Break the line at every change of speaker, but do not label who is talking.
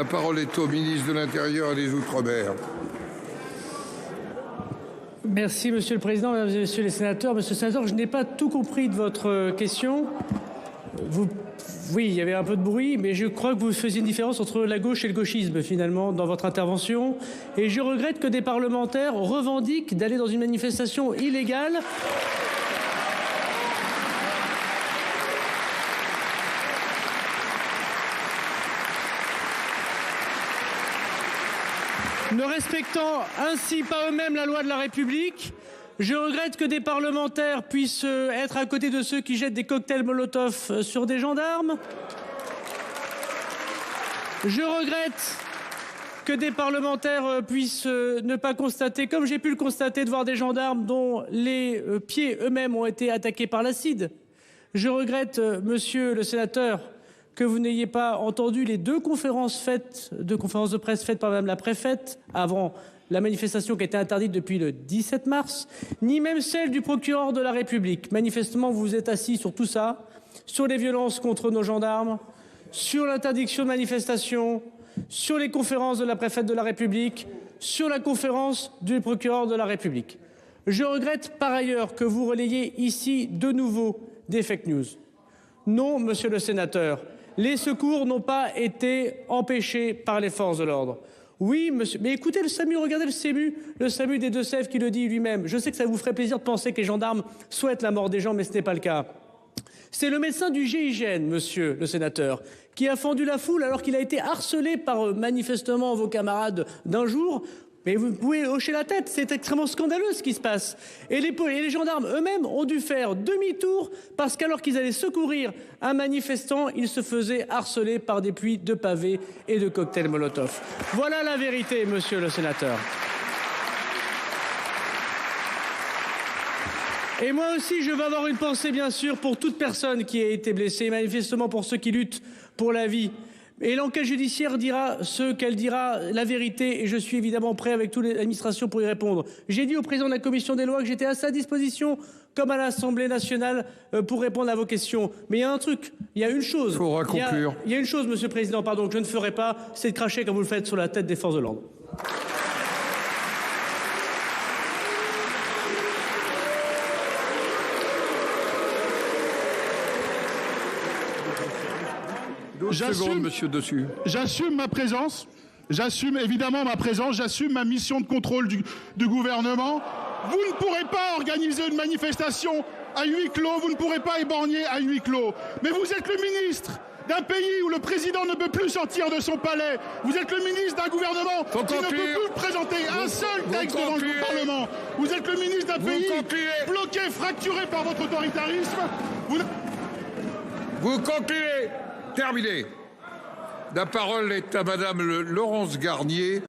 La parole est au ministre de l'Intérieur et des Outre-mer.
Merci Monsieur le Président, Mesdames et Messieurs les sénateurs. Monsieur le sénateur, je n'ai pas tout compris de votre question. Oui, il y avait un peu de bruit, mais je crois que vous faisiez une différence entre la gauche et le gauchisme finalement dans votre intervention. Et je regrette que des parlementaires revendiquent d'aller dans une manifestation illégale. Ne respectant ainsi pas eux-mêmes la loi de la République. Je regrette que des parlementaires puissent être à côté de ceux qui jettent des cocktails Molotov sur des gendarmes. Je regrette que des parlementaires puissent ne pas constater, comme j'ai pu le constater, de voir des gendarmes dont les pieds eux-mêmes ont été attaqués par l'acide. Je regrette, monsieur le sénateur, que vous n'ayez pas entendu les deux conférences de presse faites par Madame la préfète avant la manifestation qui a été interdite depuis le 17 mars, ni même celle du procureur de la République. Manifestement, vous vous êtes assis sur tout ça, sur les violences contre nos gendarmes, sur l'interdiction de manifestation, sur les conférences de la préfète de la République, sur la conférence du procureur de la République. Je regrette par ailleurs que vous relayiez ici de nouveau des fake news. Non, monsieur le sénateur, les secours n'ont pas été empêchés par les forces de l'ordre. Oui, monsieur, mais écoutez le SAMU, regardez le SAMU des Deux-Sèvres qui le dit lui-même. Je sais que ça vous ferait plaisir de penser que les gendarmes souhaitent la mort des gens, mais ce n'est pas le cas. C'est le médecin du GIGN, monsieur le sénateur, qui a fendu la foule alors qu'il a été harcelé par manifestement vos camarades d'un jour. Mais vous pouvez hocher la tête, c'est extrêmement scandaleux ce qui se passe. Et les gendarmes eux-mêmes ont dû faire demi-tour parce qu'alors qu'ils allaient secourir un manifestant, ils se faisaient harceler par des pluies de pavés et de cocktails Molotov. Voilà la vérité, monsieur le sénateur. Et moi aussi, je veux avoir une pensée, bien sûr, pour toute personne qui a été blessée, manifestement pour ceux qui luttent pour la vie. Et l'enquête judiciaire dira ce qu'elle dira, la vérité, et je suis évidemment prêt avec toute l'administration pour y répondre. J'ai dit au président de la commission des lois que j'étais à sa disposition, comme à l'Assemblée nationale, pour répondre à vos questions. Mais il y a un truc, il y a une chose.
Il faudra conclure.
Il y a une chose, monsieur le président, pardon, que je ne ferai pas, c'est de cracher comme vous le faites sur la tête des forces de l'ordre.
J'assume ma présence, j'assume évidemment ma présence, j'assume ma mission de contrôle du gouvernement. Vous ne pourrez pas organiser une manifestation à huis clos, vous ne pourrez pas éborgner à huis clos. Mais vous êtes le ministre d'un pays où le président ne peut plus sortir de son palais. Vous êtes le ministre d'un gouvernement qui ne peut plus présenter un seul texte devant le Parlement. Vous êtes le ministre d'un pays bloqué, fracturé par votre autoritarisme.
Vous concluez. Terminé. La parole est à Madame Laurence Garnier.